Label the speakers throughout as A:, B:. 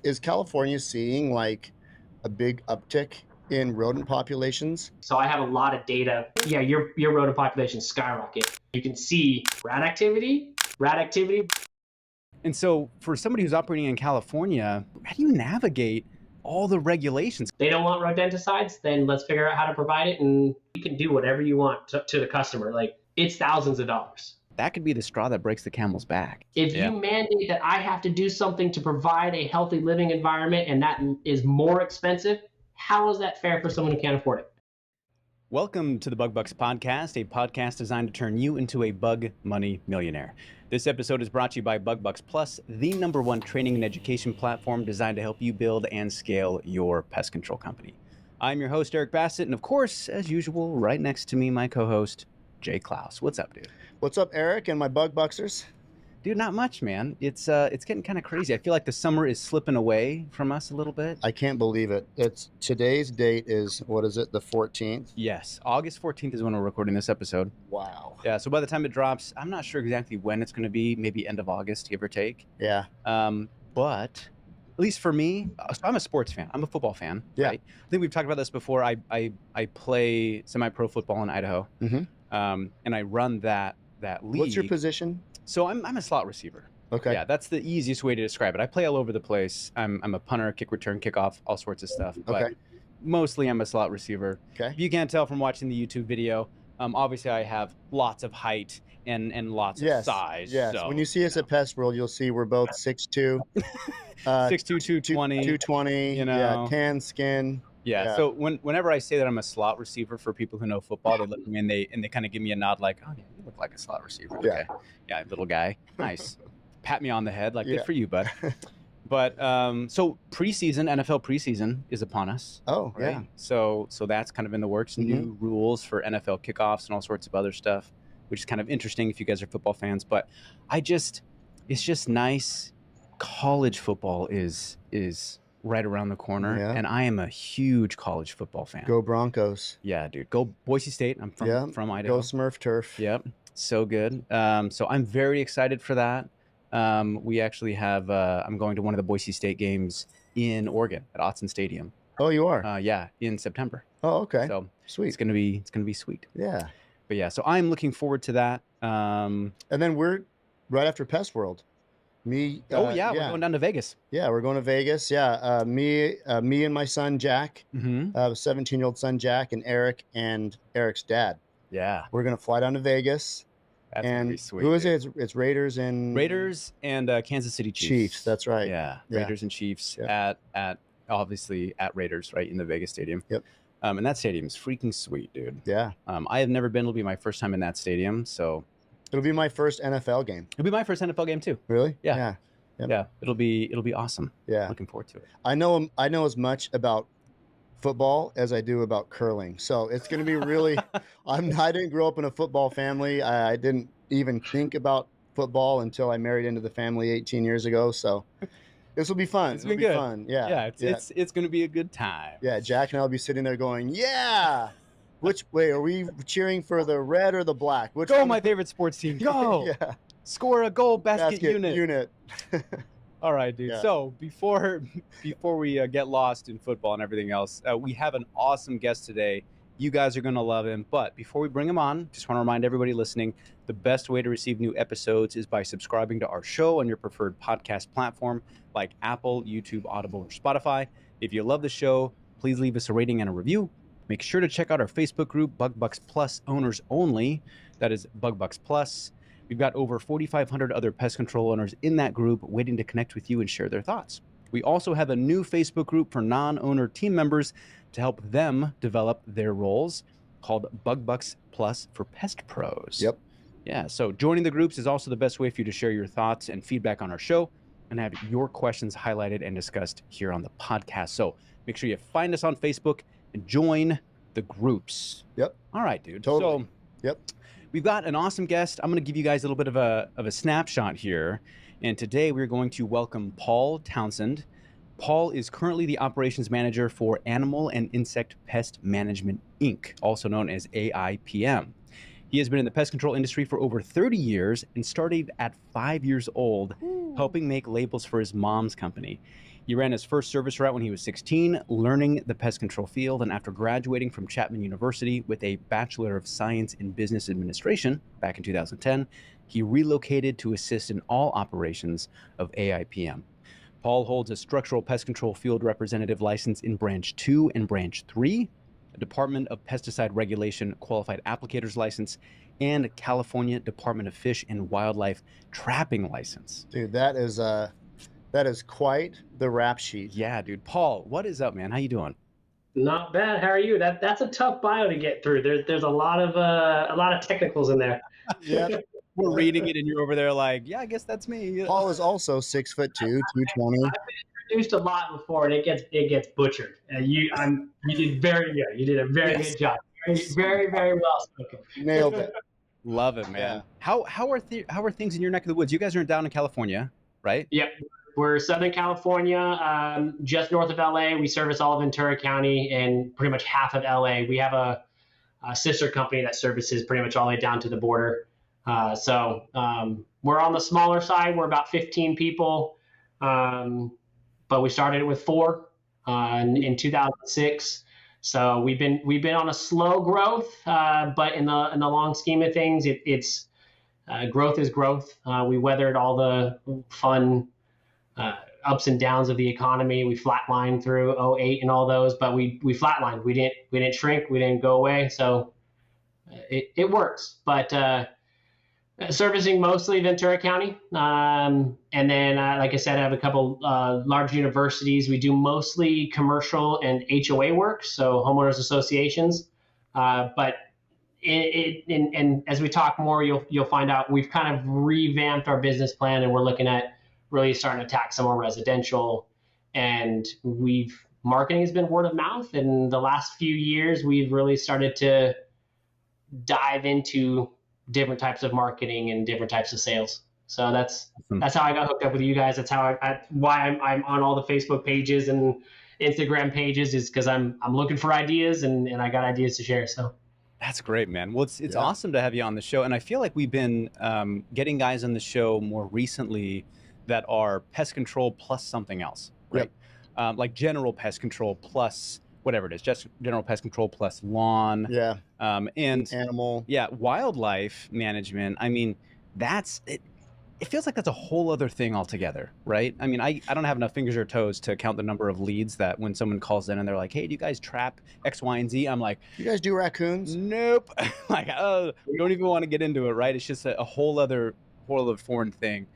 A: Is California seeing like a big uptick in rodent populations?
B: So I have a lot of data. Yeah, your rodent population skyrocket. You can see rat activity.
C: And so for somebody who's operating in California, how do you navigate all the regulations?
B: They don't want rodenticides, then let's figure out how to provide it, and you can do whatever you want to the customer. Like, it's thousands of dollars.
C: That could be the straw that breaks the camel's back.
B: If you mandate that I have to do something to provide a healthy living environment and that is more expensive, how is that fair for someone who can't afford it?
C: Welcome to the Bug Bucks Podcast, a podcast designed to turn you into a bug money millionaire. This episode is brought to you by Bug Bucks Plus, the #1 training and education platform designed to help you build and scale your pest control company. I'm your host, Eric Bassett, and of course, as usual, right next to me, my co-host, Jay Klaus. What's up, dude?
A: What's up, Eric and my bug bucksers?
C: Dude, not much, man. It's getting kind of crazy. I feel like the summer is slipping away from us a little bit.
A: I can't believe it. It's today's date is, what is it, the 14th?
C: Yes, August 14th is when we're recording this episode.
A: Wow.
C: Yeah, so by the time it drops, I'm not sure exactly when it's going to be, maybe end of August, give or take.
A: Yeah.
C: But at least for me, so I'm a sports fan. I'm a football fan.
A: Yeah.
C: Right? I think we've talked about this before. I play semi-pro football in Idaho, and I run that league.
A: What's your position?
C: So I'm a slot receiver.
A: Okay.
C: Yeah, that's the easiest way to describe it. I play all over the place. I'm a punter, kick return, kickoff, all sorts of stuff. But
A: Okay.
C: mostly I'm a slot receiver.
A: Okay.
C: If you can't tell from watching the YouTube video, obviously I have lots of height and lots of size.
A: Yes.
C: So,
A: When you see us at Pest World, you'll see we're both 6'2",
C: 6'2", 220.
A: 220.
C: You know.
A: Yeah, tan skin.
C: Yeah. So whenever I say that I'm a slot receiver, for people who know football, they look at me and they kind of give me a nod like, oh, yeah, you look like a slot receiver.
A: Yeah.
C: Okay. Yeah, little guy. Nice. Pat me on the head, like, good for you, bud. But so preseason, NFL preseason is upon us.
A: Oh,
C: right?
A: yeah.
C: So that's kind of in the works. New rules for NFL kickoffs and all sorts of other stuff, which is kind of interesting if you guys are football fans. But it's just nice. College football is right around the corner, and I am a huge college football fan.
A: Go Broncos.
C: Yeah, dude. Go Boise State. I'm from Idaho.
A: Go Smurf Turf.
C: Yep. So good. So I'm very excited for that. We actually have I'm going to one of the Boise State games in Oregon at Autzen Stadium.
A: Oh, you are?
C: Yeah, in September.
A: Oh, okay.
C: So
A: sweet.
C: It's gonna be sweet.
A: Yeah.
C: But yeah, so I'm looking forward to that.
A: And then we're right after Pest World. Me.
C: We're going down to Vegas.
A: Yeah, we're going to Vegas. Yeah, me and my son Jack, 17-year-old son Jack, and Eric and Eric's dad.
C: Yeah,
A: we're gonna fly down to Vegas.
C: That's gonna be sweet.
A: Who is it? It's Raiders and
C: Kansas City Chiefs.
A: Chiefs. That's right.
C: Yeah, Raiders and Chiefs at obviously at Raiders, right in the Vegas stadium.
A: Yep.
C: And that stadium is freaking sweet, dude.
A: Yeah.
C: I have never been. It'll be my first time in that stadium, so.
A: It'll be my first NFL game.
C: It'll be my first NFL game too.
A: Really?
C: Yeah.
A: Yeah. Yep.
C: Yeah. It'll be awesome.
A: Yeah.
C: Looking forward to it.
A: I know as much about football as I do about curling. So it's going to be really, I didn't grow up in a football family. I didn't even think about football until I married into the family 18 years ago. So this will be fun.
C: It'll be
A: fun. Yeah.
C: Yeah. It's going to be a good time.
A: Yeah. Jack and I'll be sitting there going, yeah. Which way are we cheering for, the red or the black?
C: Go, my favorite sports team. Go.
A: Yeah.
C: Score a goal, basket unit. All right, dude.
A: Yeah.
C: So before we get lost in football and everything else, we have an awesome guest today. You guys are going to love him. But before we bring him on, just want to remind everybody listening, the best way to receive new episodes is by subscribing to our show on your preferred podcast platform like Apple, YouTube, Audible, or Spotify. If you love the show, please leave us a rating and a review. Make sure to check out our Facebook group, Bug Bucks Plus Owners Only. That is Bug Bucks Plus. We've got over 4,500 other pest control owners in that group waiting to connect with you and share their thoughts. We also have a new Facebook group for non-owner team members to help them develop their roles called Bug Bucks Plus for Pest Pros.
A: Yep.
C: Yeah, so joining the groups is also the best way for you to share your thoughts and feedback on our show and have your questions highlighted and discussed here on the podcast. So make sure you find us on Facebook and join the groups.
A: Yep.
C: All right, dude.
A: Totally.
C: So,
A: yep.
C: We've got an awesome guest. I'm going to give you guys a little bit of a snapshot here. And today we're going to welcome Paul Townsend. Paul is currently the operations manager for Animal and Insect Pest Management, Inc., also known as AIPM. He has been in the pest control industry for over 30 years and started at 5 years old, helping make labels for his mom's company. He ran his first service route when he was 16, learning the pest control field, and after graduating from Chapman University with a Bachelor of Science in Business Administration back in 2010, he relocated to assist in all operations of AIPM. Paul holds a structural pest control field representative license in Branch 2 and Branch 3, a Department of Pesticide Regulation qualified applicator's license, and a California Department of Fish and Wildlife trapping license.
A: Dude, that is quite the rap sheet.
C: Yeah, dude. Paul, what is up, man? How you doing?
B: Not bad. How are you? That's a tough bio to get through. There's a lot of technicals in there.
A: Yep.
C: We're reading it, and you're over there like, yeah, I guess that's me.
A: Paul is also 6'2", 220.
B: I've been introduced a lot before, and it gets butchered. You did very good. You did a very good job. Very, very well spoken.
A: Nailed it.
C: Love it, man.
A: Yeah.
C: How are things in your neck of the woods? You guys are down in California, right?
B: Yep. We're Southern California, just north of LA. We service all of Ventura County and pretty much half of LA. We have a sister company that services pretty much all the way down to the border. So we're on the smaller side. We're about 15 people, but we started it with 4 in 2006. So we've been on a slow growth, but in the long scheme of things, it's growth is growth. We weathered all the fun ups and downs of the economy. We flatlined through 2008 and all those, but we flatlined. We didn't shrink. We didn't go away. So it works. But servicing mostly Ventura County, and then like I said, I have a couple large universities. We do mostly commercial and HOA work, so homeowners associations. But and as we talk more, you'll find out we've kind of revamped our business plan, and we're looking at really starting to attack some more residential. And marketing has been word of mouth. And the last few years, we've really started to dive into different types of marketing and different types of sales. So that's how I got hooked up with you guys. That's how why I'm on all the Facebook pages and Instagram pages, is because I'm looking for ideas and I got ideas to share. So
C: that's great, man. Well, it's awesome to have you on the show. And I feel like we've been getting guys on the show more recently that are pest control plus something else, right? Yep. Like general pest control plus whatever it is, just general pest control plus lawn.
A: Yeah.
C: And
A: animal.
C: Yeah. Wildlife management. I mean, that's it. It feels like that's a whole other thing altogether, right? I mean, I don't have enough fingers or toes to count the number of leads that when someone calls in and they're like, hey, do you guys trap X, Y, and Z? I'm like,
A: you guys do raccoons?
C: Nope. Like, oh, don't even want to get into it, right? It's just a whole other foreign thing.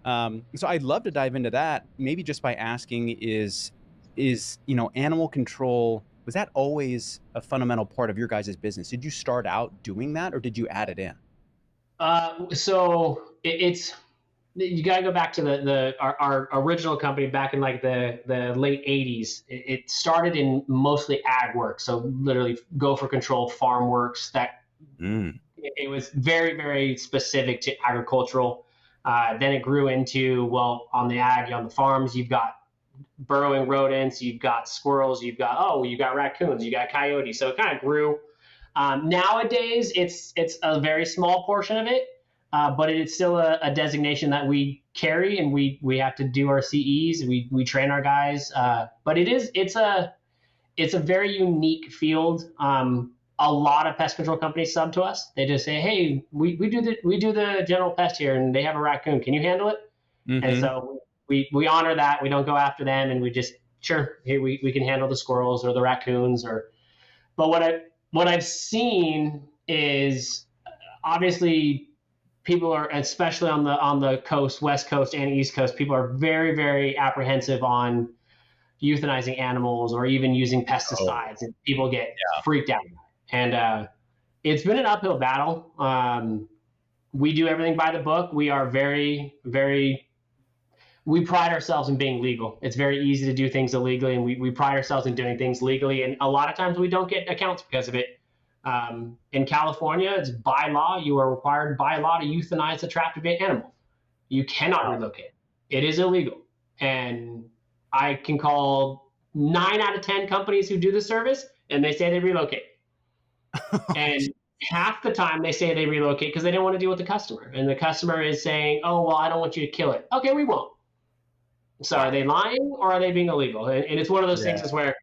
C: So I'd love to dive into that. Maybe just by asking is animal control, was that always a fundamental part of your guys' business? Did you start out doing that, or did you add it in?
B: So it's you got to go back to our original company back in like the late 80s. It started in mostly ag work, so literally gopher control, farm works. It was very, very specific to agricultural. Then it grew into, well, on the ag, on the farms, you've got burrowing rodents, you've got squirrels, you've got raccoons, you got coyotes. So it kind of grew. Nowadays, it's a very small portion of it, but it's still a designation that we carry, and we have to do our CEs. We train our guys, but it's a very unique field. A lot of pest control companies sub to us. They just say, hey, we do the general pest here, and they have a raccoon. Can you handle it? Mm-hmm. And so we honor that. We don't go after them, and we just, sure, here we can handle the squirrels or the raccoons. But what I've seen is obviously people are, especially on the coast, West Coast and East Coast, people are very, very apprehensive on euthanizing animals or even using pesticides, and people get freaked out. And it's been an uphill battle. We do everything by the book. We are very, very, we pride ourselves in being legal. It's very easy to do things illegally, and we pride ourselves in doing things legally. And a lot of times we don't get accounts because of it. In California, it's by law. You are required by law to euthanize a trapped animal. You cannot relocate. It is illegal. And I can call 9 out of 10 companies who do the service, and they say they relocate. And half the time they say they relocate because they don't want to deal with the customer. And the customer is saying, oh, well, I don't want you to kill it. Okay, we won't. So are they lying or are they being illegal? And it's one of those things is where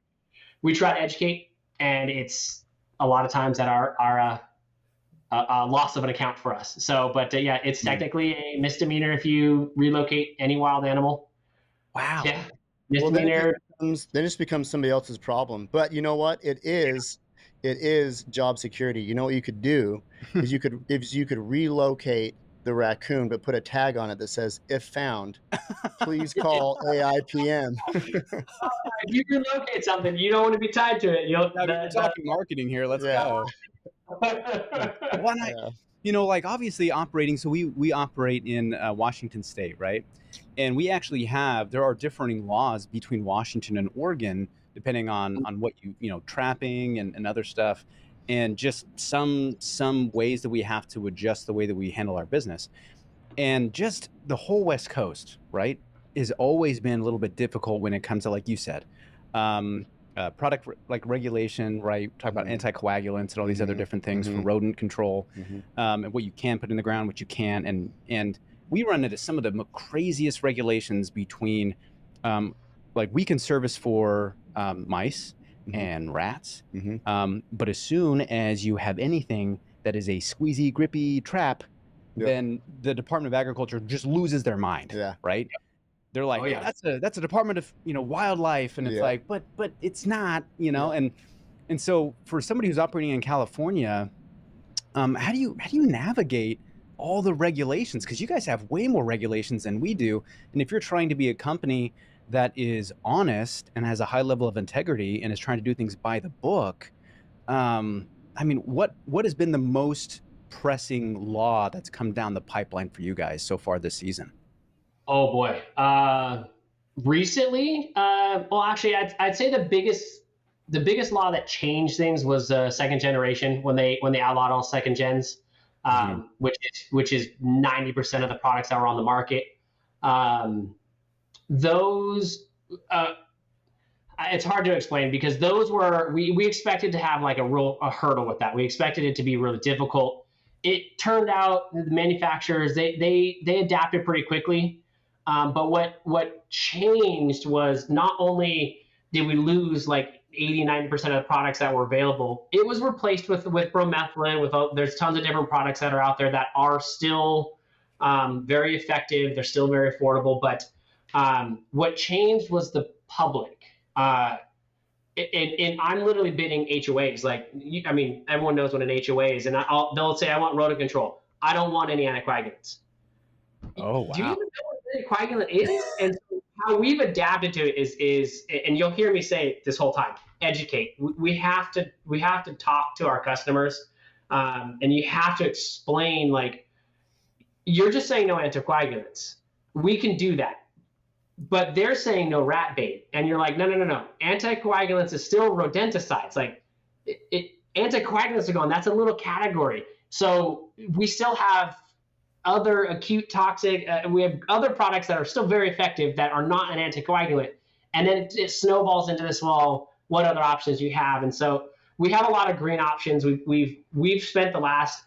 B: we try to educate, and it's a lot of times at our loss of an account for us. So, but yeah, it's technically a misdemeanor if you relocate any wild animal.
C: Wow.
B: Yeah,
A: Well,
B: misdemeanor.
A: then it just becomes somebody else's problem. But you know what? It is job security. You know what you could do is you could relocate the raccoon, but put a tag on it that says "If found, please call AIPM."
B: If you relocate something, you don't want to be tied to it.
C: We're talking marketing here. Let's go. Why not?
A: Yeah.
C: You know, like obviously operating. So we operate in Washington State, right? And we actually there are differing laws between Washington and Oregon, depending on what trapping and other stuff, and just some ways that we have to adjust the way that we handle our business. And just the whole West Coast, right, has always been a little bit difficult when it comes to, like you said, product like regulation, right? Talk about anticoagulants and all these other different things for rodent control, and what you can put in the ground, what you can't, and we run into some of the craziest regulations between, like we can service for mice and rats, but as soon as you have anything that is a squeezy, grippy trap, then the Department of Agriculture just loses their mind, right? They're like, that's a Department of wildlife, and it's like, but it's not, and so for somebody who's operating in California, how do you navigate all the regulations? Because you guys have way more regulations than we do, and if you're trying to be a company that is honest and has a high level of integrity and is trying to do things by the book, I mean, what has been the most pressing law that's come down the pipeline for you guys so far this season?
B: Oh boy. Recently, well, actually, I'd say the biggest law that changed things was second generation when they outlawed all second gens, which is 90% of the products that were on the market. Those it's hard to explain because those were we expected to have like a hurdle with that. We expected it to be really difficult. It turned out the manufacturers they adapted pretty quickly. But what changed was not only did we lose like 80-90% of the products that were available, it was replaced with bromethalin. There's tons of different products that are out there that are still very effective. They're still very affordable. But what changed was the public. And I'm literally bidding HOAs. Like, I mean, everyone knows what an HOA is, and they'll say, I want rodent control. I don't want any anticoagulants.
C: Oh, wow.
B: Do you even know what anticoagulant is? And so how we've adapted to it is, and you'll hear me say it this whole time, educate. We have to talk to our customers, and you have to explain, like, you're just saying no anticoagulants. We can do that. But they're saying no rat bait. And you're like, no. Anticoagulants is still rodenticides. Like, anticoagulants are going, that's a little category. So we still have other acute toxic, we have other products that are still very effective that are not an anticoagulant. And then it snowballs into this, well, what other options you have? And so we have a lot of green options. We've spent the last,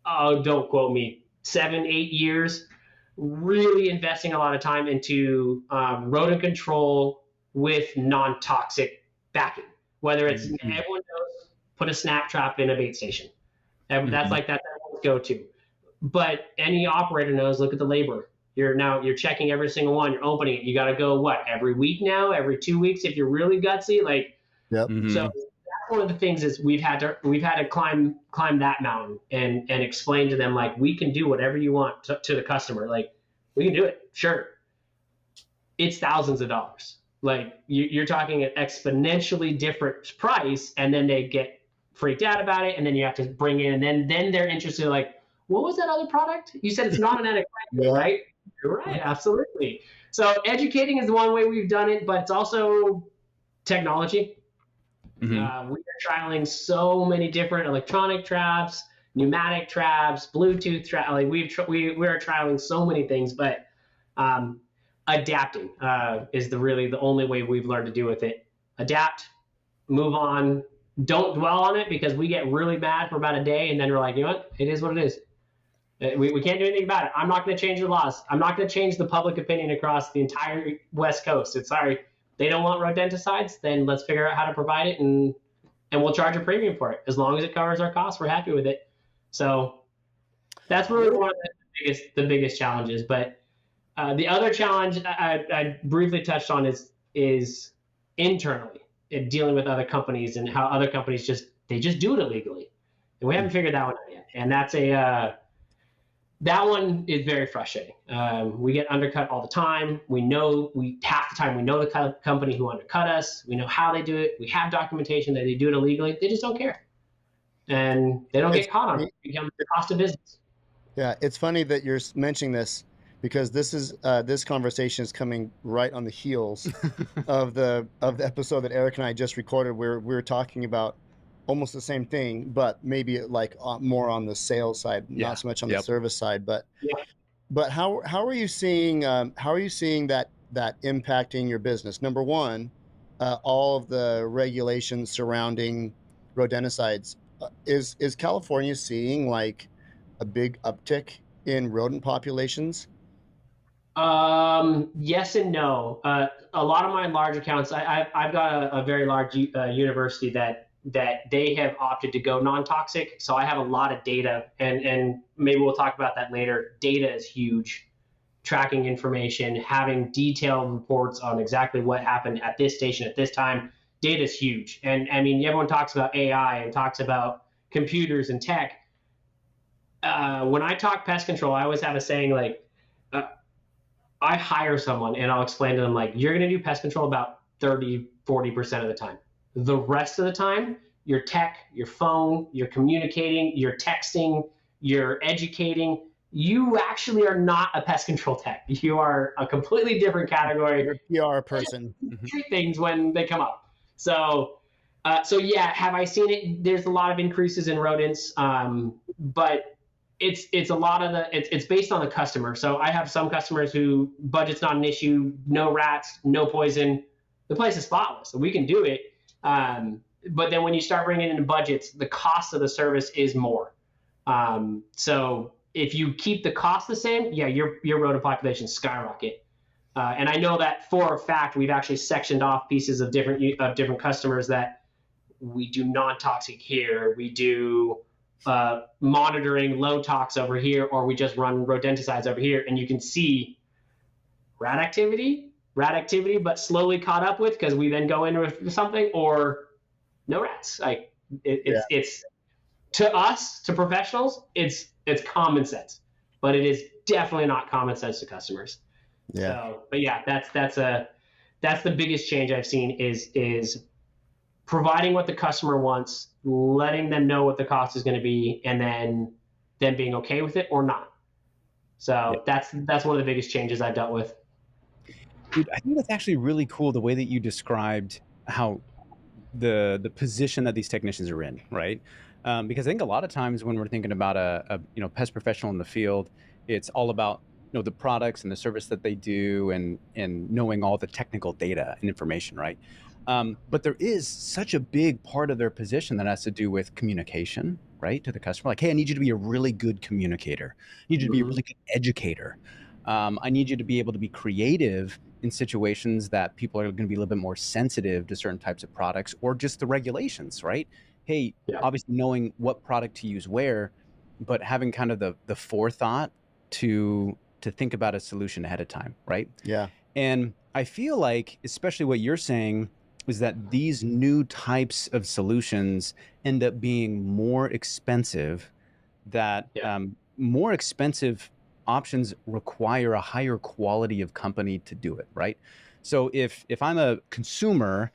B: don't quote me, 7-8 years really investing a lot of time into rodent control with non-toxic backing. Whether it's everyone knows, put a snap trap in a bait station. That's like that's everyone's go-to. But any operator knows, look at the labor. You're checking every single one. You're opening it. You got to go every week now, every 2 weeks if you're really gutsy. Like, so that's one of the things is we've had to climb that mountain and explain to them, like, we can do whatever you want to the customer. Like, we can do it. Sure. It's thousands of dollars. Like, you're talking an exponentially different price, and then they get freaked out about it, and then you have to bring in, and then they're interested, like, what was that other product? You said it's not an anticoagulant, right? You're right, absolutely. So educating is the one way we've done it, but it's also technology. We are trialing so many different electronic traps, pneumatic traps, Bluetooth traps. Like, we are trialing so many things, but adapting is the only way we've learned to do with it. Adapt, move on. Don't dwell on it, because we get really mad for about a day, and then we're like, you know what? It is what it is. We can't do anything about it. I'm not going to change the laws. I'm not going to change the public opinion across the entire West Coast. It's sorry, they don't want rodenticides, then let's figure out how to provide it, and we'll charge a premium for it. As long as it covers our costs, we're happy with it. So that's really one of the biggest challenges. But the other challenge I briefly touched on is internally dealing with other companies and how other companies just do it illegally, and we haven't figured that one out yet. And that's that one is very frustrating. We get undercut all the time. Half the time we know the company who undercut us. We know how they do it. We have documentation that they do it illegally. They just don't care, and they don't get caught on it. It becomes the cost of business.
A: Yeah, it's funny that you're mentioning this, because this conversation is coming right on the heels of the episode that Eric and I just recorded, where we were talking about almost the same thing, but maybe like more on the sales side, not so much on the service side. But how are you seeing that impacting your business? Number one, all of the regulations surrounding rodenticides. Is California seeing like a big uptick in rodent populations?
B: Yes and no. A lot of my large accounts, I've got a very large university that they have opted to go non-toxic. So I have a lot of data, and maybe we'll talk about that later. Data is huge. Tracking information, having detailed reports on exactly what happened at this station at this time. Data is huge. And I mean, everyone talks about AI and talks about computers and tech. When I talk pest control, I always have a saying like, I hire someone and I'll explain to them, like, you're going to do pest control about 30-40% of the time. The rest of the time, you're tech, your phone, you're communicating, you're texting, you're educating. You actually are not a pest control tech. You are a completely different category.
A: You're a PR person.
B: Treat things when they come up. So yeah, have I seen it? There's a lot of increases in rodents, but it's a lot of it's based on the customer. So I have some customers who budget's not an issue, no rats, no poison. The place is spotless, so we can do it. But then when you start bringing in budgets, the cost of the service is more. So if you keep the cost the same, yeah, your rodent population skyrocket. And I know that for a fact. We've actually sectioned off pieces of different customers that we do non-toxic here. We do monitoring low tox over here, or we just run rodenticides over here, and you can see rat activity, but slowly caught up with, because we then go into something, or no rats. Like it's to us, to professionals, it's common sense, but it is definitely not common sense to customers.
A: Yeah.
B: So, but yeah, that's the biggest change I've seen is providing what the customer wants, letting them know what the cost is going to be, and then them being okay with it or not. So that's one of the biggest changes I've dealt with.
C: Dude, I think that's actually really cool, the way that you described how the position that these technicians are in, right? Because I think a lot of times when we're thinking about a pest professional in the field, it's all about the products and the service that they do, and knowing all the technical data and information, right? But there is such a big part of their position that has to do with communication, right, to the customer. Like, hey, I need you to be a really good communicator. I need you to be a really good educator. I need you to be able to be creative in situations that people are going to be a little bit more sensitive to certain types of products, or just the regulations, right? Hey, obviously knowing what product to use where, but having kind of the forethought to think about a solution ahead of time, right?
A: Yeah.
C: And I feel like, especially what you're saying, is that these new types of solutions end up being more expensive, that more expensive options require a higher quality of company to do it, right? So if I'm a consumer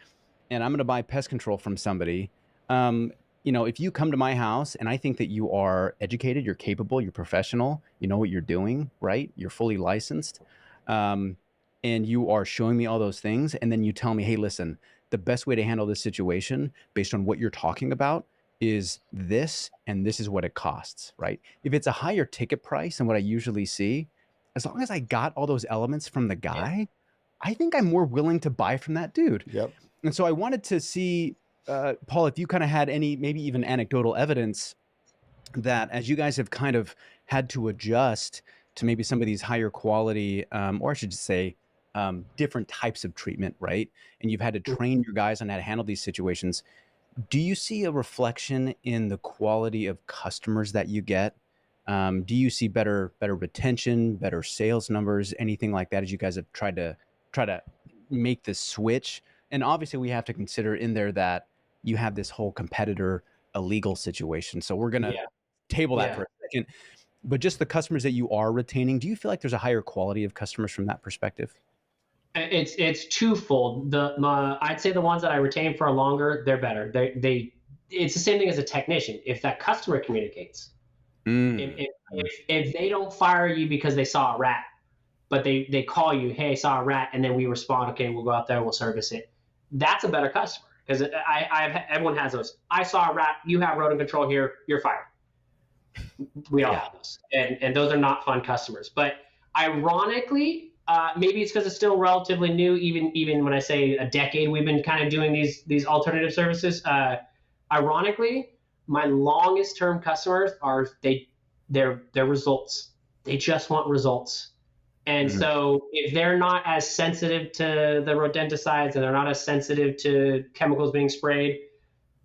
C: and I'm going to buy pest control from somebody, if you come to my house and I think that you are educated, you're capable, you're professional, you know what you're doing, right? You're fully licensed, and you are showing me all those things, and then you tell me, hey, listen, the best way to handle this situation based on what you're talking about is this, and this is what it costs, right? If it's a higher ticket price than what I usually see, as long as I got all those elements from the guy, I think I'm more willing to buy from that dude.
A: Yep.
C: And so I wanted to see, Paul, if you kind of had any, maybe even anecdotal evidence that as you guys have kind of had to adjust to maybe some of these higher quality, or I should just say, different types of treatment, right? And you've had to train your guys on how to handle these situations. Do you see a reflection in the quality of customers that you get? Do you see better retention, better sales numbers, anything like that as you guys have try to make this switch? And obviously we have to consider in there that you have this whole competitor illegal situation. So we're gonna
B: Yeah.
C: table that
B: Yeah.
C: for a second. But just the customers that you are retaining, do you feel like there's a higher quality of customers from that perspective?
B: It's twofold. I'd say the ones that I retain for longer, they're better. It's the same thing as a technician. If that customer communicates,
C: Mm.
B: if they don't fire you because they saw a rat, but they call you, hey, I saw a rat, and then we respond, okay, we'll go out there, we'll service it. That's a better customer because everyone has those. I saw a rat, you have rodent control here, you're fired. We all have those, and those are not fun customers. But ironically, maybe it's because it's still relatively new. Even when I say a decade, we've been kind of doing these alternative services. Ironically, my longest term customers are their results. They just want results. And so if they're not as sensitive to the rodenticides and they're not as sensitive to chemicals being sprayed,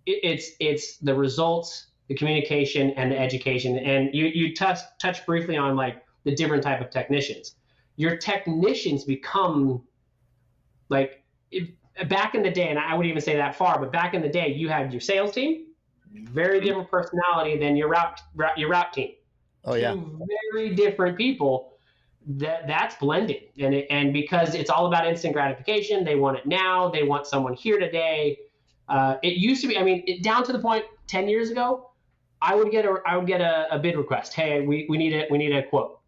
B: it's the results, the communication, and the education. And you touched briefly on like the different type of technicians. Your technicians become like back in the day, and I wouldn't even say that far, but back in the day, you had your sales team, very different personality than your route team.
A: Oh yeah.
B: Two very different people. That's blended, and because it's all about instant gratification, they want it now. They want someone here today. It used to be, I mean, down to the point 10 years ago, I would get a bid request. Hey, we need a quote.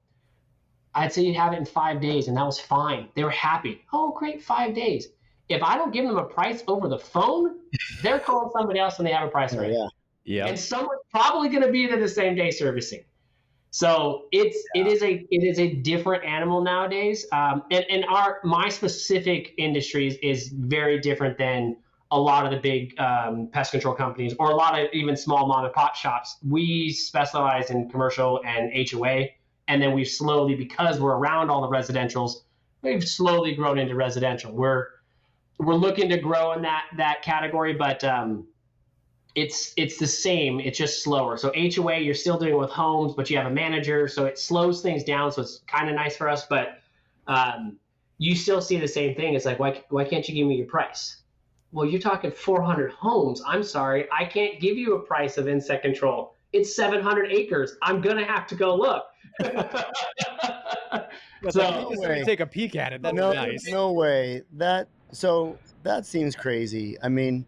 B: I'd say you'd have it in 5 days, and that was fine. They were happy. Oh, great, 5 days. If I don't give them a price over the phone, they're calling somebody else and they have a price already.
C: Yeah.
B: And someone's probably going to be there the same day servicing. So it is a different animal nowadays. And my specific industries is very different than a lot of the big pest control companies or a lot of even small mom and pop shops. We specialize in commercial and HOA, and then we've slowly, because we're around all the residentials, we've slowly grown into residential. We're looking to grow in that category, but it's the same. It's just slower. So HOA, you're still doing it with homes, but you have a manager, so it slows things down. So it's kind of nice for us, but you still see the same thing. It's like, why can't you give me your price? Well, you're talking 400 homes. I'm sorry, I can't give you a price of insect control. It's 700 acres. I'm gonna have to go look.
C: So take a peek at it. That's nice.
A: No way. That seems crazy. I mean,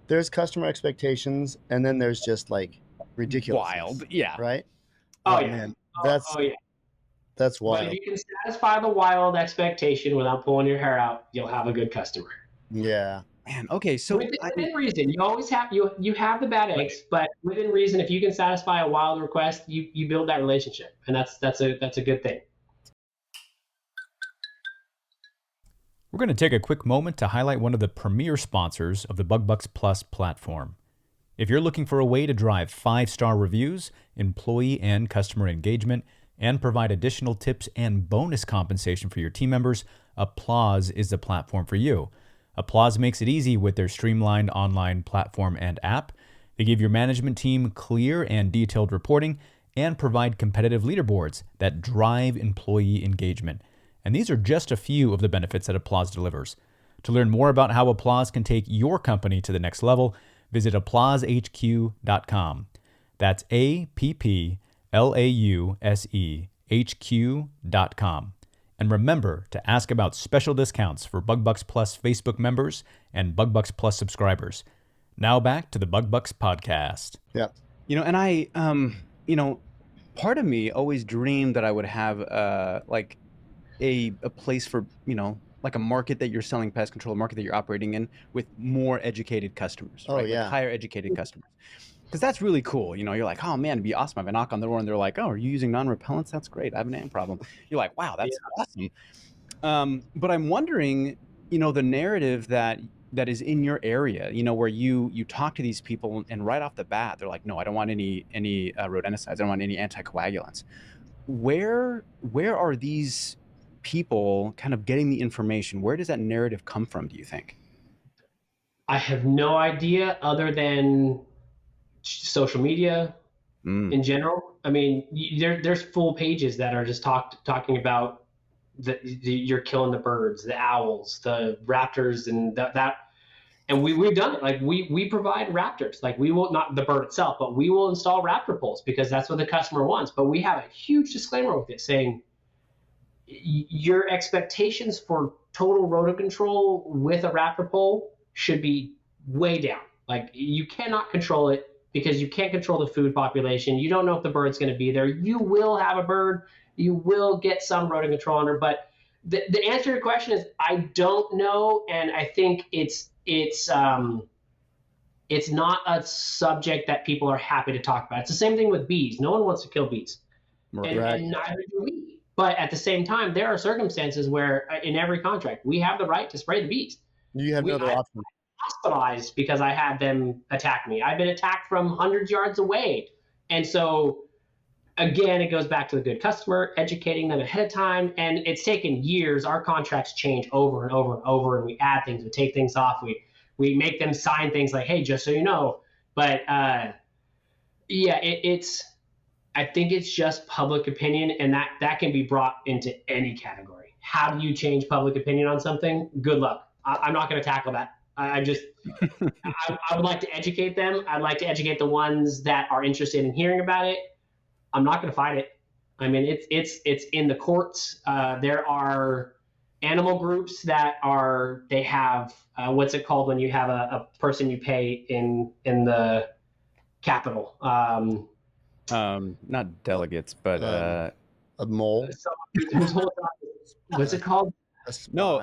A: there's customer expectations, and then there's just like ridiculous,
C: wild, yeah,
A: right?
B: Oh yeah,
A: man, that's wild.
B: But if you can satisfy the wild expectation without pulling your hair out, you'll have a good customer.
A: Yeah,
C: man. Okay, so
B: within reason, you always have you have the bad eggs, but within reason, if you can satisfy a wild request, you build that relationship, and that's a good thing.
D: We're going to take a quick moment to highlight one of the premier sponsors of the BugBucks Plus platform. If you're looking for a way to drive 5-star reviews, employee and customer engagement, and provide additional tips and bonus compensation for your team members, Applause is the platform for you. Applause makes it easy with their streamlined online platform and app. They give your management team clear and detailed reporting and provide competitive leaderboards that drive employee engagement. And these are just a few of the benefits that Applause delivers. To learn more about how Applause can take your company to the next level, visit ApplauseHQ.com. That's APPLAUSEHQ.com. And remember to ask about special discounts for BugBucks Plus Facebook members and BugBucks Plus subscribers. Now back to the BugBucks podcast.
A: Yeah.
C: And I, part of me always dreamed that I would have like a place for, like a market that you're selling pest control, a market that you're operating in with more educated customers, right?
A: Yeah.
C: Like higher educated customers. Because that's really cool. You're like, oh man, it'd be awesome if I knock on the door and they're like, oh, are you using non-repellents? That's great. I have an ant problem. You're like, wow, that's awesome. But I'm wondering, the narrative that is in your area, where you talk to these people and right off the bat, they're like, no, I don't want any rodenticides. I don't want any anticoagulants. where are these people kind of getting the information? Where does that narrative come from, do you think?
B: I have no idea other than social media in general. I mean, there's full pages that are just talking about you're killing the birds, the owls, the raptors, and that. And we've done it. Like we provide raptors. Like we will, not the bird itself, but we will install raptor poles because that's what the customer wants. But we have a huge disclaimer with it saying your expectations for total rodent control with a raptor pole should be way down. Like you cannot control it because you can't control the food population. You don't know if the bird's going to be there. You will have a bird. You will get some rodent control under. But the answer to your question is I don't know, and I think it's not a subject that people are happy to talk about. It's the same thing with bees. No one wants to kill bees, and neither do we. But at the same time, there are circumstances where in every contract, we have the right to spray the bees.
A: You have no other option.
B: Hospitalized because I had them attack me. I've been attacked from hundreds of yards away. And so, again, it goes back to the good customer, educating them ahead of time. And it's taken years. Our contracts change over and over and over, and we add things, we take things off. We make them sign things like, hey, just so you know. But, I think it's just public opinion, and that can be brought into any category. How do you change public opinion on something? Good luck. I'm not going to tackle that. I would like to educate them. I'd like to educate the ones that are interested in hearing about it. I'm not going to fight it. I mean, it's in the courts. There are animal groups that they have what's it called when you have a person you pay in the Capitol.
C: Not delegates, but
A: a mole.
B: What's it called?
C: No,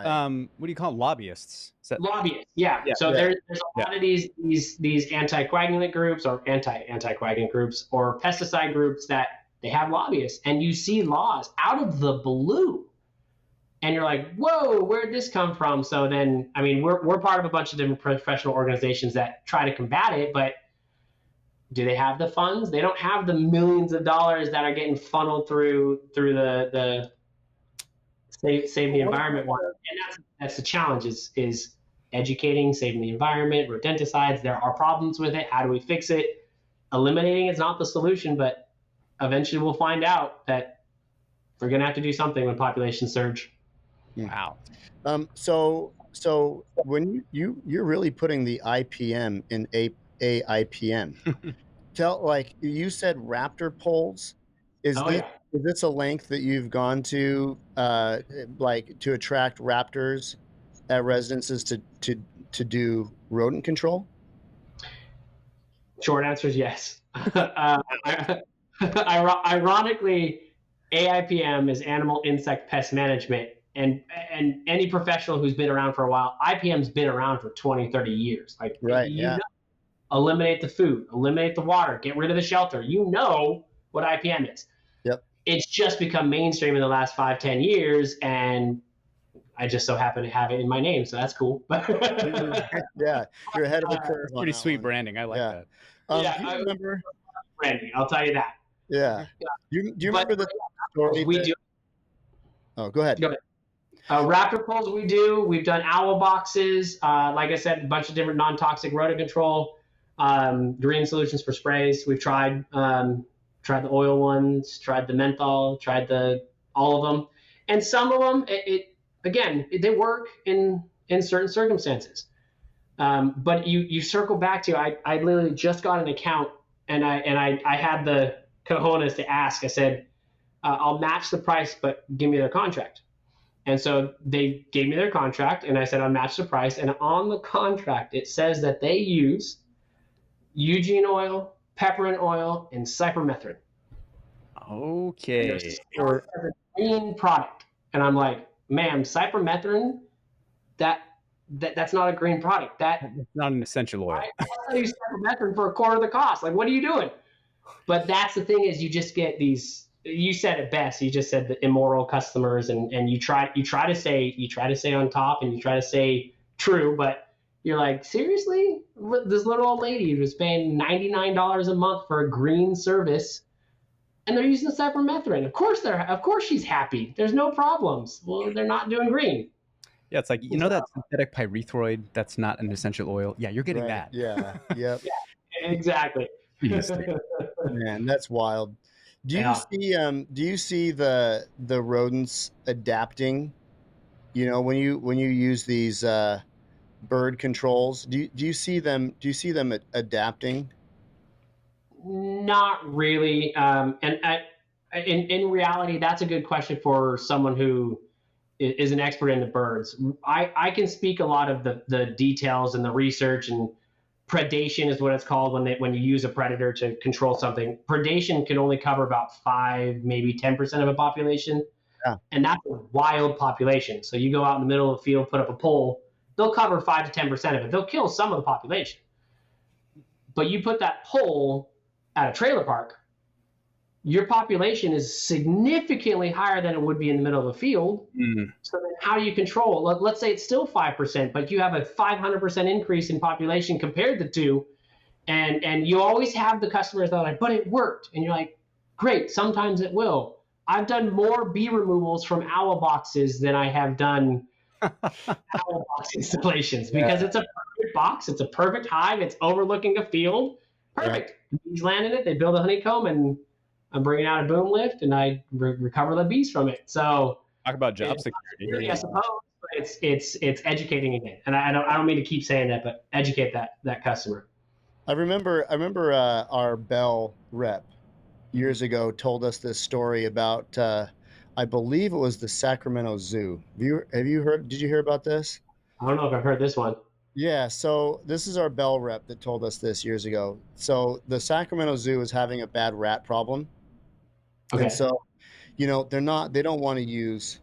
C: what do you call them? Lobbyists?
B: Lobbyists, yeah. So there's a lot of these anticoagulant groups or anti-anticoagulant groups or pesticide groups that they have lobbyists, and you see laws out of the blue, and you're like, whoa, where'd this come from? So then, I mean, we're part of a bunch of different professional organizations that try to combat it, but do they have the funds? They don't have the millions of dollars that are getting funneled through the save the environment one. And that's the challenge is educating, saving the environment, rodenticides. There are problems with it. How do we fix it? Eliminating is not the solution, but eventually we'll find out that we're going to have to do something when populations surge.
C: Wow.
A: So when you're really putting the IPM in AIPM. Like you said, raptor poles. Is this a length that you've gone to, like to attract raptors at residences to do rodent control?
B: Short answer is yes. Ironically, AIPM is animal insect pest management, and any professional who's been around for a while, IPM's been around for 20, 30 years. Like,
A: right,
B: eliminate the food, eliminate the water, get rid of the shelter. You know what IPM is.
A: Yep.
B: It's just become mainstream in the last 5-10 years, and I just so happen to have it in my name, so that's cool.
A: Yeah, you're ahead of the curve.
C: Pretty sweet branding. I like that.
A: Do you remember
B: branding? I'll tell you that.
A: Yeah. Do you remember the story?
B: We do.
A: Oh, go ahead.
B: Go ahead. Raptor poles we do. We've done owl boxes. Like I said, a bunch of different non-toxic rodent control. Green solutions for sprays. We've tried the oil ones, tried the menthol, tried all of them, and some of them they work in certain circumstances. But you circle back to I literally just got an account, and I had the cojones to ask. I said, I'll match the price, but give me their contract. And so they gave me their contract, and I said, I'll match the price. And on the contract, it says that they use Eugene oil, peppermint oil, and cypermethrin.
C: Okay.
B: Or a green product. And I'm like, ma'am, cypermethrin, that's not a green product. That's
C: not an essential oil.
B: I use cypermethrin for a quarter of the cost. Like, what are you doing? But that's the thing is you just get these. You said it best. You just said the immoral customers, and you try to say on top, and you try to say true, but you're like, seriously? This little old lady was paying $99 a month for a green service, and they're using cypermethrin. Of course she's happy. There's no problems. Well, they're not doing green.
C: Yeah, it's like, you know, that synthetic pyrethroid that's not an essential oil. Yeah, you're getting
A: Right.
C: that.
A: Yeah. Yep.
B: Exactly.
A: Man, that's wild. Do you
B: Yeah.
A: see the rodents adapting? You know, when you use these bird controls, do you see them adapting?
B: Not really. In reality, that's a good question for someone who is an expert in the birds. I can speak a lot of the details and the research, and predation is what it's called when you use a predator to control something. Predation can only cover about 5, maybe 10% of a population,
A: Yeah.
B: and that's a wild population. So you go out in the middle of the field, put up a pole, they'll cover 5 to 10% of it. They'll kill some of the population, but you put that pole at a trailer park, your population is significantly higher than it would be in the middle of a field. So then how do you control it? Let's say it's still 5%, but you have a 500% increase in population compared to two. And you always have the customers that are like, but it worked. And you're like, great, sometimes it will. I've done more bee removals from owl boxes than I have done owl box installations, because it's a perfect box. It's a perfect hive. It's overlooking a field. Perfect. Yeah. Bees land in it. They build a honeycomb, and I'm bringing out a boom lift, and I recover the bees from it. So
C: talk about job security.
B: I suppose, but it's educating again. And I don't mean to keep saying that, but educate that customer.
A: I remember our Bell rep years ago told us this story about I believe it was the Sacramento Zoo. Did you hear about this?
B: I don't know if I've heard this one.
A: Yeah, so this is our Bell rep that told us this years ago. So the Sacramento Zoo is having a bad rat problem. Okay. And so, you know, they don't want to use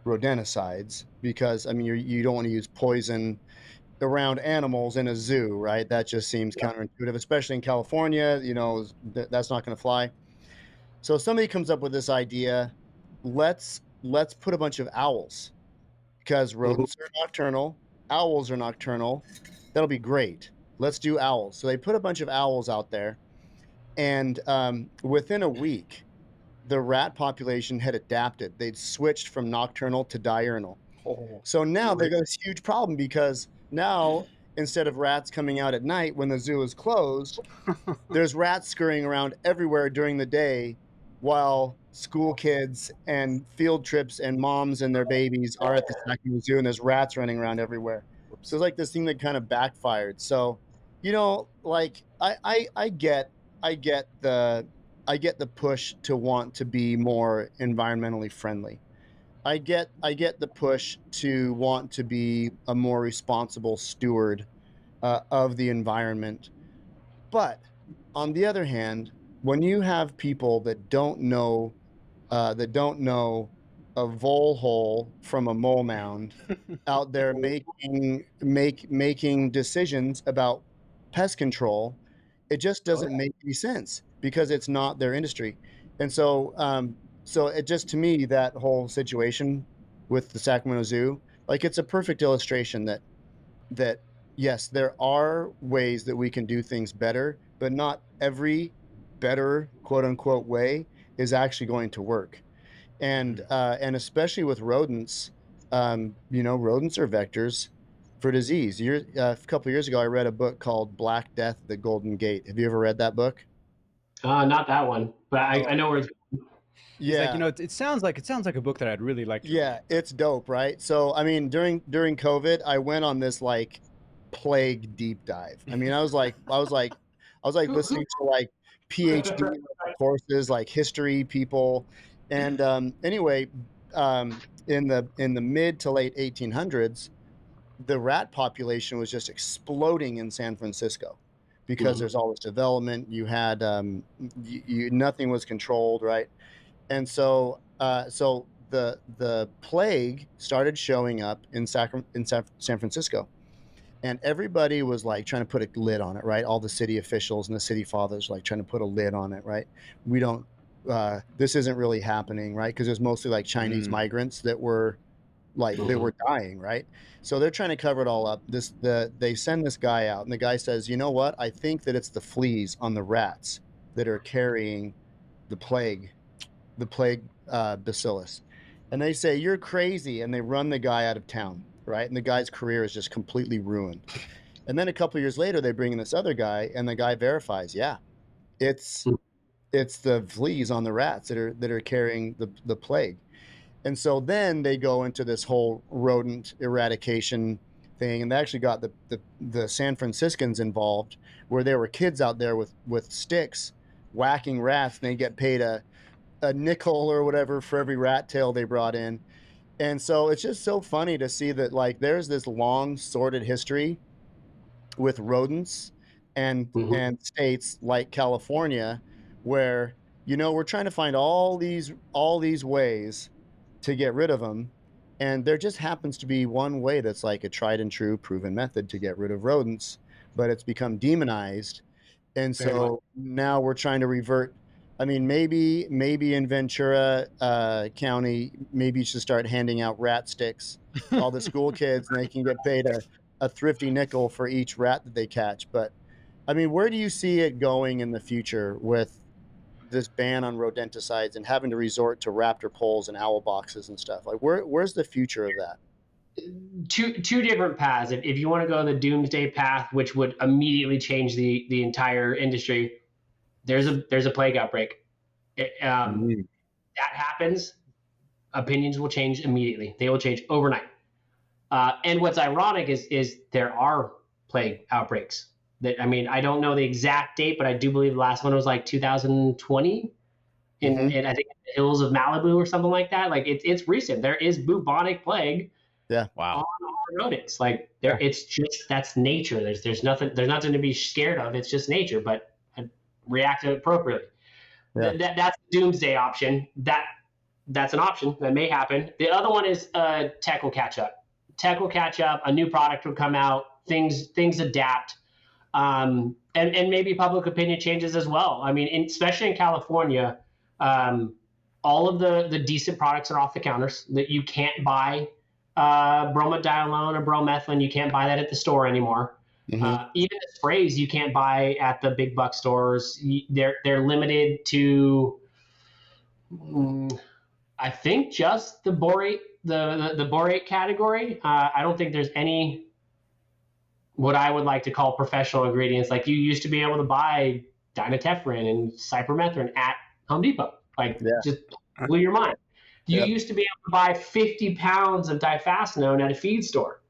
A: rodenticides because, I mean, you don't want to use poison around animals in a zoo, right? That just seems counterintuitive, especially in California. You know, that's not going to fly. So somebody comes up with this idea: let's put a bunch of owls, because rodents are nocturnal, owls are nocturnal. That'll be great. Let's do owls. So they put a bunch of owls out there, and within a week, the rat population had adapted. They'd switched from nocturnal to diurnal. So now they've got this huge problem, because now, instead of rats coming out at night when the zoo is closed, there's rats scurrying around everywhere during the day, while school kids and field trips and moms and their babies are at the Sacramento Zoo, and there's rats running around everywhere. So it's like this thing that kind of backfired. So, you know, like I get the push to want to be more environmentally friendly. I get the push to want to be a more responsible steward of the environment. But on the other hand, when you have people that don't know a vole hole from a mole mound out there making decisions about pest control, it just doesn't make any sense, because it's not their industry. And so so it just, to me, that whole situation with the Sacramento Zoo, like, it's a perfect illustration that yes, there are ways that we can do things better, but not every better, quote unquote, way is actually going to work. And especially with rodents, you know, rodents are vectors for disease. A couple of years ago, I read a book called Black Death: The Golden Gate. Have you ever read that book?
B: Not that one, but I know where it's going.
C: Yeah, like, you know, it sounds like a book that I'd really like to read.
A: Yeah, it's dope, right? So, I mean, during COVID, I went on this like plague deep dive. I mean, I was like listening to like PhD courses, like history people, and anyway, in the mid to late 1800s, the rat population was just exploding in San Francisco, because there's all this development. You had nothing was controlled, right? And so the plague started showing up in San Francisco, and everybody was like trying to put a lid on it, right? All the city officials and the city fathers like trying to put a lid on it, right? We don't this isn't really happening, right? Because there's mostly like Chinese migrants that were like they were dying, right? So they're trying to cover it all up. They send this guy out, and the guy says, you know what? I think that it's the fleas on the rats that are carrying the plague bacillus. And they say, you're crazy. And they run the guy out of town, right? And the guy's career is just completely ruined. And then a couple of years later, they bring in this other guy, and the guy verifies, yeah, it's the fleas on the rats that are carrying the plague. And so then they go into this whole rodent eradication thing, and they actually got the San Franciscans involved, where there were kids out there with sticks whacking rats, and they get paid a nickel or whatever for every rat tail they brought in. And so it's just so funny to see that, like, there's this long sordid history with rodents and states like California, where, you know, we're trying to find all these ways to get rid of them, and there just happens to be one way that's like a tried and true proven method to get rid of rodents, but it's become demonized. And so now we're trying to revert. I mean, maybe in Ventura County, maybe you should start handing out rat sticks to all the school kids, and they can get paid a thrifty nickel for each rat that they catch. But I mean, where do you see it going in the future with this ban on rodenticides and having to resort to raptor poles and owl boxes and stuff? Like, where's the future of that?
B: Two different paths. If you want to go the doomsday path, which would immediately change the entire industry, there's a plague outbreak. That happens, opinions will change immediately. They will change overnight. And what's ironic is there are plague outbreaks. That, I mean, I don't know the exact date, but I do believe the last one was like 2020 in I think the hills of Malibu or something like that. Like it's recent. There is bubonic plague.
A: Yeah.
C: Wow.
B: On rodents. Like it's just, that's nature. There's nothing to be scared of. It's just nature, but react appropriately. Yeah. That's the doomsday option. That's an option that may happen. The other one is tech will catch up. Tech will catch up. A new product will come out. Things adapt. And maybe public opinion changes as well. I mean, especially in California, all of the decent products are off the counters. That you can't buy bromadiolone or bromethylene. You can't buy that at the store anymore. Even the sprays you can't buy at the big buck stores. They're limited to, I think, just the borate, the borate category. I don't think there's any what I would like to call professional ingredients. Like, you used to be able to buy dinotefuran and cypermethrin at Home Depot. Just blew your mind. You used to be able to buy 50 pounds of difascinone at a feed store.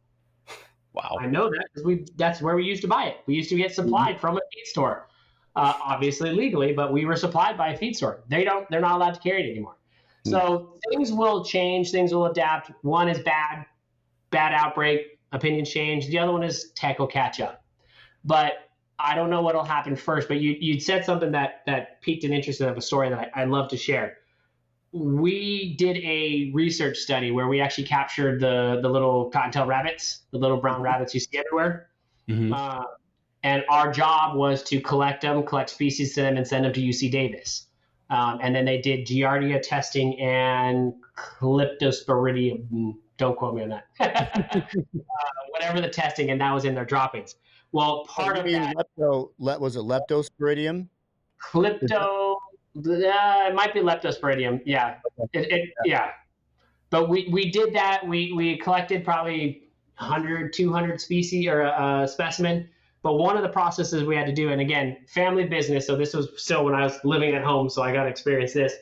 C: Wow.
B: I know that because that's where we used to buy it. We used to get supplied from a feed store, obviously legally, but we were supplied by a feed store. They're not allowed to carry it anymore. So things will change, things will adapt. One is bad outbreak, opinions change. The other one is tech will catch up. But I don't know what'll happen first, but you'd said something that piqued an interest of a story that I'd love to share. We did a research study where we actually captured the little cottontail rabbits, the little brown rabbits you see everywhere. And our job was to collect species to them, and send them to UC Davis. And then they did Giardia testing and Calyptosporidium. Don't quote me on that. Whatever the testing, and that was in their droppings. Well, part of that
A: was it Leptosporidium?
B: It might be Leptosporidium. Yeah. Yeah. But we did that. We collected probably 100, 200 species or a specimen. But one of the processes we had to do, and again, family business. So this was still when I was living at home, so I got to experience this.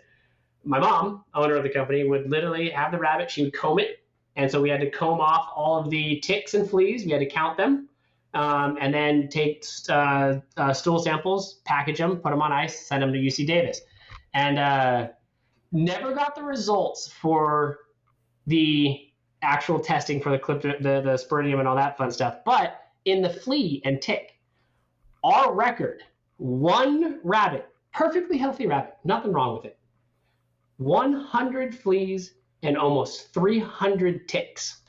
B: My mom, owner of the company, would literally have the rabbit. She would comb it. And so we had to comb off all of the ticks and fleas. We had to count them. And then take stool samples, package them, put them on ice, send them to UC Davis. And never got the results for the actual testing for the sporidium and all that fun stuff. But in the flea and tick, our record, one rabbit, perfectly healthy rabbit, nothing wrong with it, 100 fleas and almost 300 ticks.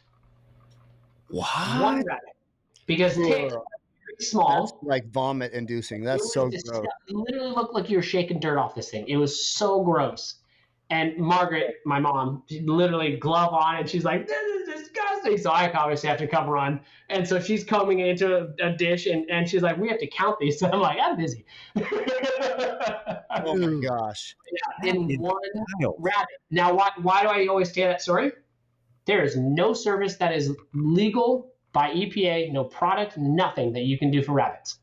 C: What?
B: One rabbit. Because ticks are very small.
A: That's like vomit inducing. That's so gross.
B: It literally looked like you were shaking dirt off this thing. It was so gross. And Margaret, my mom, she literally glove on, and she's like, "This is disgusting." So I obviously have to come run. And so she's combing into a dish, and she's like, "We have to count these." So I'm like, "I'm busy."
A: Oh my gosh.
B: Yeah, in one rabbit. Now, why do I always say that story? There is no service that is legal by EPA, no product, nothing that you can do for rabbits.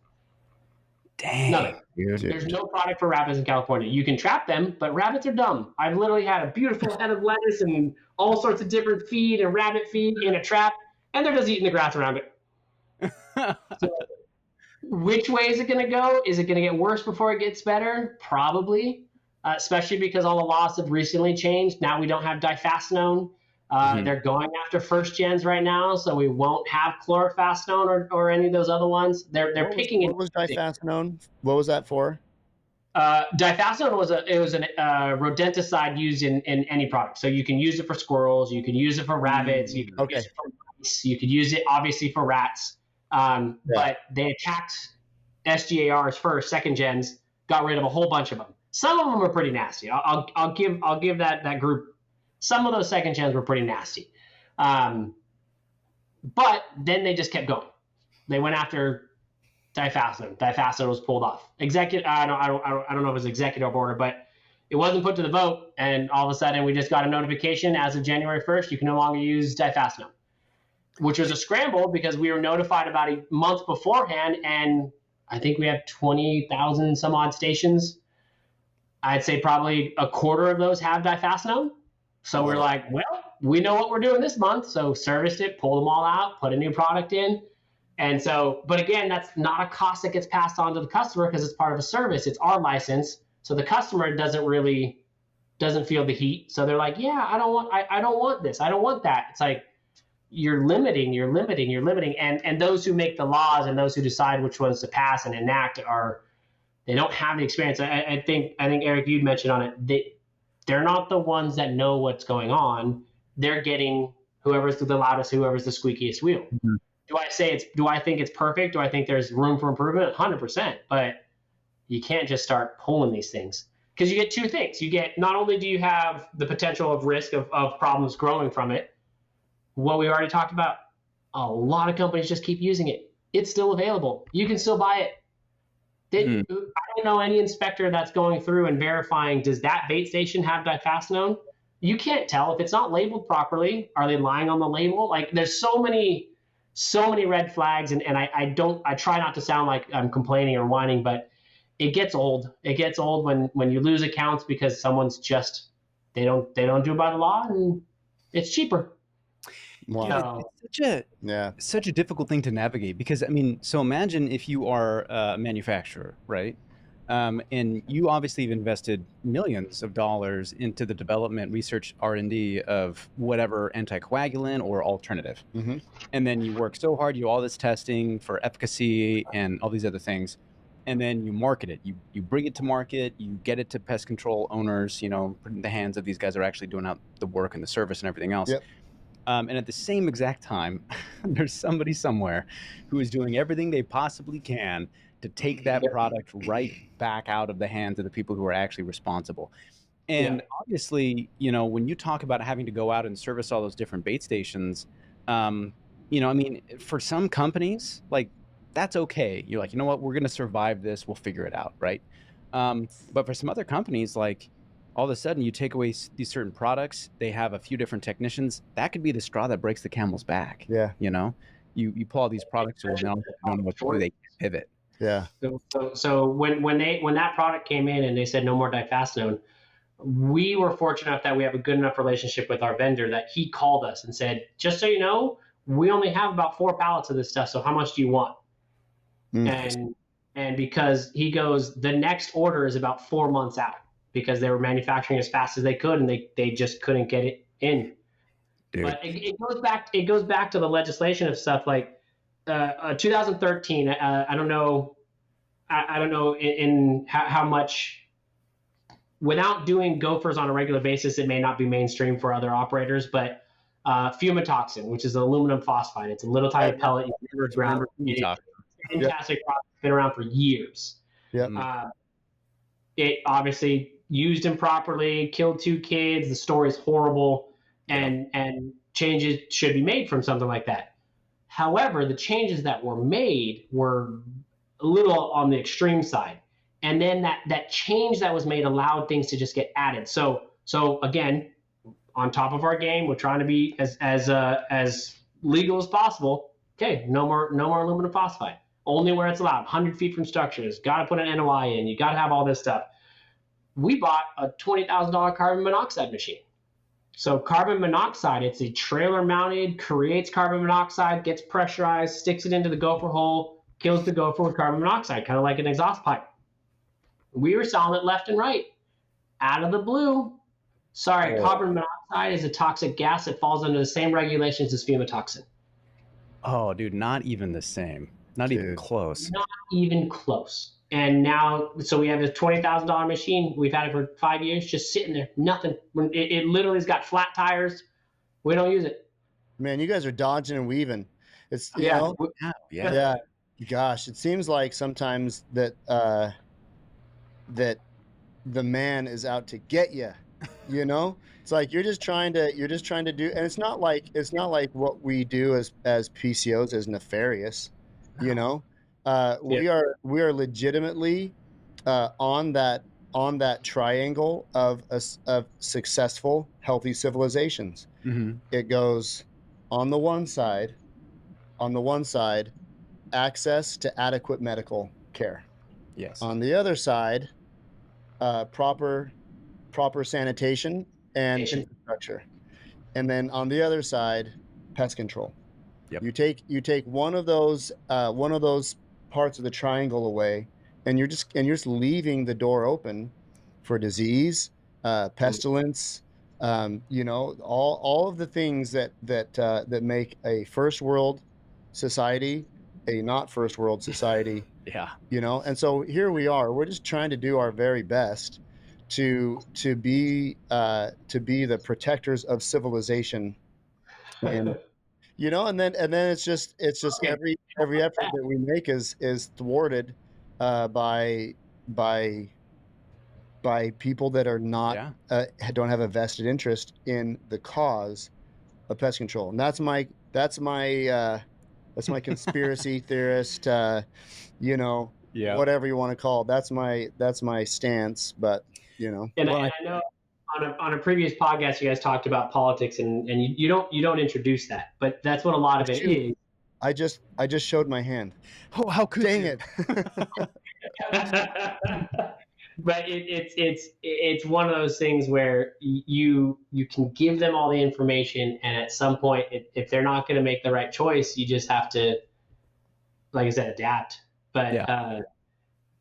C: Dang.
B: Nothing. There's no product for rabbits in California. You can trap them, but rabbits are dumb. I've literally had a beautiful head of lettuce and all sorts of different feed and rabbit feed in a trap, and they're just eating the grass around it. So, which way is it going to go? Is it going to get worse before it gets better? Probably, especially because all the laws have recently changed. Now we don't have diphacinone. They're going after first gens right now, so we won't have chlorphacinone or any of those other ones. They're picking it.
A: What was diphacinone? What was that for?
B: Diphacinone was a rodenticide used in any product. So you can use it for squirrels, you can use it for rabbits, you can use it for mice, you could use it obviously for rats. But they attacked SGARs first, second gens, got rid of a whole bunch of them. Some of them are pretty nasty. I'll give that group. Some of those second gens were pretty nasty. But then they just kept going. They went after diphacinone. Diphacinone was pulled off. I don't know if it was executive order, but it wasn't put to the vote. And all of a sudden, we just got a notification as of January 1st, you can no longer use diphacinone, which was a scramble because we were notified about a month beforehand. And I think we have 20,000 some odd stations. I'd say probably a quarter of those have diphacinone. So we're like, well, we know what we're doing this month. So serviced it, pulled them all out, put a new product in. And so, but again, that's not a cost that gets passed on to the customer because it's part of a service. It's our license. So the customer doesn't feel the heat. So they're like, yeah, I don't want this. I don't want that. It's like, you're limiting. And those who make the laws and those who decide which ones to pass and enact they don't have the experience. I think Eric, you'd mentioned on it. They're not the ones that know what's going on. They're getting whoever's the loudest, whoever's the squeakiest wheel. Mm-hmm. Do I think it's perfect? Do I think there's room for improvement? 100%. But you can't just start pulling these things because you get two things. You get, not only do you have the potential of risk of problems growing from it, what we already talked about, a lot of companies just keep using it. It's still available. You can still buy it. I don't know any inspector that's going through and verifying, does that bait station have diphacinone? You can't tell if it's not labeled properly. Are they lying on the label? Like, there's so many red flags, and I try not to sound like I'm complaining or whining, but it gets old. It gets old when you lose accounts because someone's just, they don't do it by the law, and it's cheaper.
A: Wow.
C: It's such a difficult thing to navigate because, I mean, so imagine if you are a manufacturer, right? And you obviously have invested millions of dollars into the development, research, R&D of whatever anticoagulant or alternative. Mm-hmm. And then you work so hard, you do all this testing for efficacy and all these other things. And then you market it. You bring it to market, you get it to pest control owners, put it in the hands of these guys that are actually doing out the work and the service and everything else. Yep. And at the same exact time, there's somebody somewhere who is doing everything they possibly can to take that product right back out of the hands of the people who are actually responsible. And obviously, when you talk about having to go out and service all those different bait stations, I mean, for some companies, like, that's okay. You're like, you know what, we're going to survive this. We'll figure it out, right? But for some other companies, like, all of a sudden you take away these certain products, they have a few different technicians. That could be the straw that breaks the camel's back. Yeah. You pull all these products and don't know what to do, they pivot.
A: Yeah.
B: So when that product came in and they said no more diphacinone, we were fortunate enough that we have a good enough relationship with our vendor that he called us and said, just so you know, we only have about 4 pallets of this stuff. So how much do you want? And because he goes, the next order is about 4 months out, because they were manufacturing as fast as they could and they just couldn't get it in. Dude. But it goes back to the legislation of stuff like 2013. I don't know in how much, without doing gophers on a regular basis, it may not be mainstream for other operators, but fumitoxin, which is aluminum phosphide. It's a little tiny pellet. Fantastic product. Been around for years.
A: Yeah.
B: It obviously used improperly, killed 2 kids. The story's horrible, and changes should be made from something like that. However, the changes that were made were a little on the extreme side, and then that change that was made allowed things to just get added. So again, on top of our game, we're trying to be as legal as possible. Okay, no more aluminum phosphide. Only where it's allowed. 100 feet from structures. Got to put an NOI in. You got to have all this stuff. We bought a $20,000 carbon monoxide machine. So carbon monoxide, it's a trailer mounted, creates carbon monoxide, gets pressurized, sticks it into the gopher hole, kills the gopher with carbon monoxide, kind of like an exhaust pipe. We were selling it left and right. Out of the blue, sorry, carbon monoxide is a toxic gas that falls under the same regulations as fumotoxin.
C: Oh, dude, not even the same. Not even close.
B: Not even close. And now, so we have a $20,000 machine. We've had it for 5 years, just sitting there, nothing. It literally has got flat tires. We don't use it.
A: Man, you guys are dodging and weaving. It's
C: Yeah.
A: Gosh, it seems like sometimes that that the man is out to get you. You know, it's like you're just trying to do, and it's not like what we do as PCOs is nefarious. You know, we are legitimately on that triangle of successful, healthy civilizations.
C: Mm-hmm.
A: It goes on the one side, access to adequate medical care.
C: Yes.
A: On the other side, proper sanitation and infrastructure. And then on the other side, pest control.
C: Yep.
A: You take one of those parts of the triangle away, and you're just leaving the door open for disease, pestilence, you know, all of the things that make a first world society a not first world society.
C: Yeah.
A: You know, and so here we are. We're just trying to do our very best to be the protectors of civilization, and you know, and then it's just every effort that we make is thwarted by people that are not don't have a vested interest in the cause of pest control. And that's my conspiracy theorist, you know, whatever you want to call it. That's my stance. But you know,
B: and I know on a previous podcast you guys talked about politics, and you don't introduce that, but that's what a lot of it is.
A: I just showed my hand.
C: Oh, how could
A: dang
C: you?
A: it!
B: But it's one of those things where you can give them all the information, and at some point, if they're not going to make the right choice, you just have to, like I said, adapt. But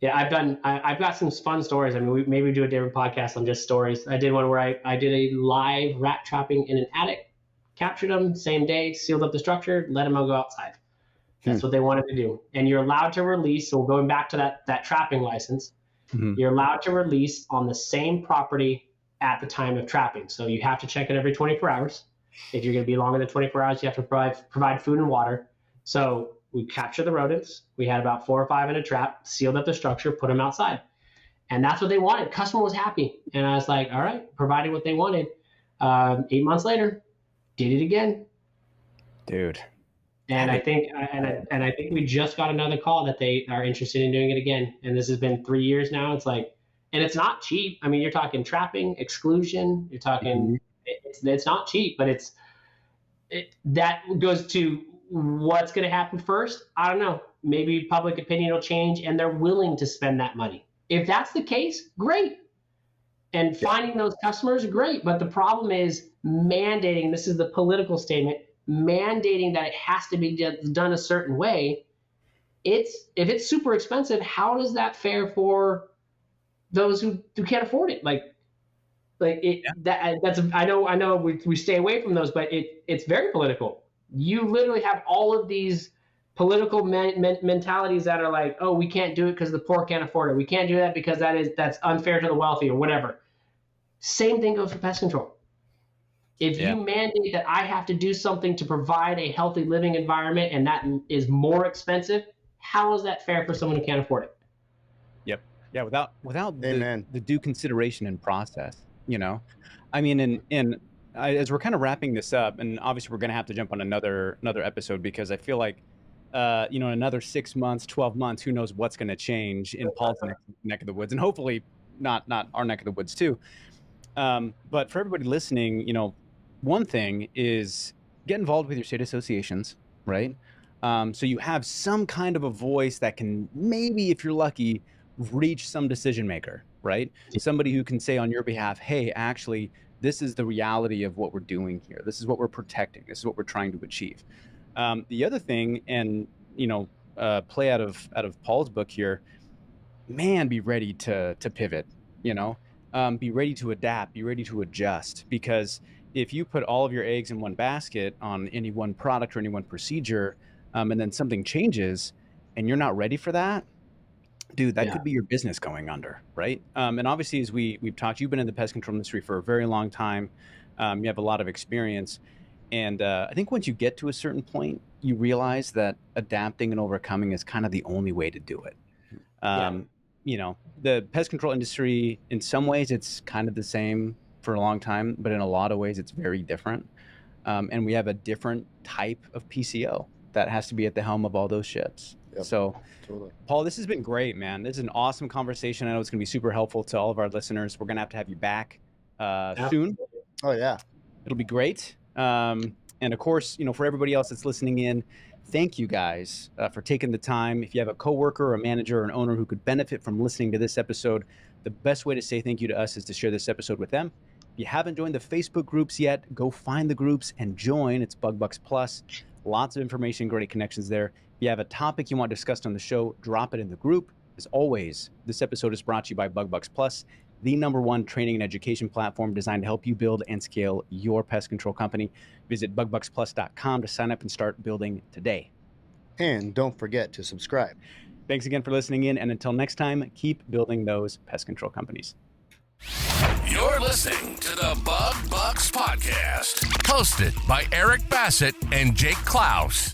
B: I've got some fun stories. I mean, maybe do a different podcast on just stories. I did one where I did a live rat trapping in an attic, captured them same day, sealed up the structure, let them all go outside. That's what they wanted to do. And you're allowed to release. So going back to that trapping license, you're allowed to release on the same property at the time of trapping. So you have to check it every 24 hours. If you're going to be longer than 24 hours, you have to provide food and water. So we captured the rodents. We had about 4 or 5 in a trap, sealed up the structure, put them outside. And that's what they wanted. Customer was happy. And I was like, all right, provided what they wanted. 8 months later, did it again.
C: Dude.
B: And I think we just got another call that they are interested in doing it again. And this has been 3 years now. It's like, and it's not cheap. I mean, you're talking trapping, exclusion. You're talking, it's not cheap, but that goes to what's going to happen first. I don't know. Maybe public opinion will change, and they're willing to spend that money. If that's the case, great. And finding those customers, great. But the problem is mandating. This is the political statement. Mandating that it has to be done a certain way. If it's super expensive, how is that fair for those who can't afford it? I know we stay away from those, but it's very political. You literally have all of these political mentalities that are like, oh, we can't do it because the poor can't afford it. We can't do that because that's unfair to the wealthy or whatever. Same thing goes for pest control. If you mandate that I have to do something to provide a healthy living environment and that is more expensive, how is that fair for someone who can't afford it?
C: Yeah, without
A: Amen.
C: the due consideration and process, you know. I mean, as we're kind of wrapping this up, and obviously we're going to have to jump on another episode, because I feel like, in another 6 months, 12 months, who knows what's going to change in Paul's neck of the woods, and hopefully not our neck of the woods too. But for everybody listening, one thing is get involved with your state associations, right? So you have some kind of a voice that can maybe, if you're lucky, reach some decision maker, right? Somebody who can say on your behalf, hey, actually, this is the reality of what we're doing here. This is what we're protecting. This is what we're trying to achieve. The other thing, and play out of Paul's book here, man, be ready to pivot. Be ready to adapt. Be ready to adjust, because if you put all of your eggs in one basket on any one product or any one procedure, and then something changes, and you're not ready for that, dude, that could be your business going under, right? And obviously, as we've talked, you've been in the pest control industry for a very long time. You have a lot of experience. And I think once you get to a certain point, you realize that adapting and overcoming is kind of the only way to do it. The pest control industry, in some ways, it's kind of the same for a long time, but in a lot of ways, it's very different. And we have a different type of PCO that has to be at the helm of all those ships.
A: Yep.
C: So,
A: Totally.
C: Paul, this has been great, man. This is an awesome conversation. I know it's going to be super helpful to all of our listeners. We're going to have you back soon.
A: Oh, yeah.
C: It'll be great. And of course, for everybody else that's listening in, thank you guys for taking the time. If you have a coworker or a manager or an owner who could benefit from listening to this episode, the best way to say thank you to us is to share this episode with them. If you haven't joined the Facebook groups yet, go find the groups and join. It's Bug Bucks Plus. Lots of information, great connections there. If you have a topic you want discussed on the show, drop it in the group. As always, this episode is brought to you by Bug Bucks Plus, the #1 training and education platform designed to help you build and scale your pest control company. Visit bugbucksplus.com to sign up and start building today.
A: And don't forget to subscribe.
C: Thanks again for listening in, and until next time, keep building those pest control companies.
E: You're listening to the Bug Bucks Podcast, hosted by Eric Bassett and Jake Klaus.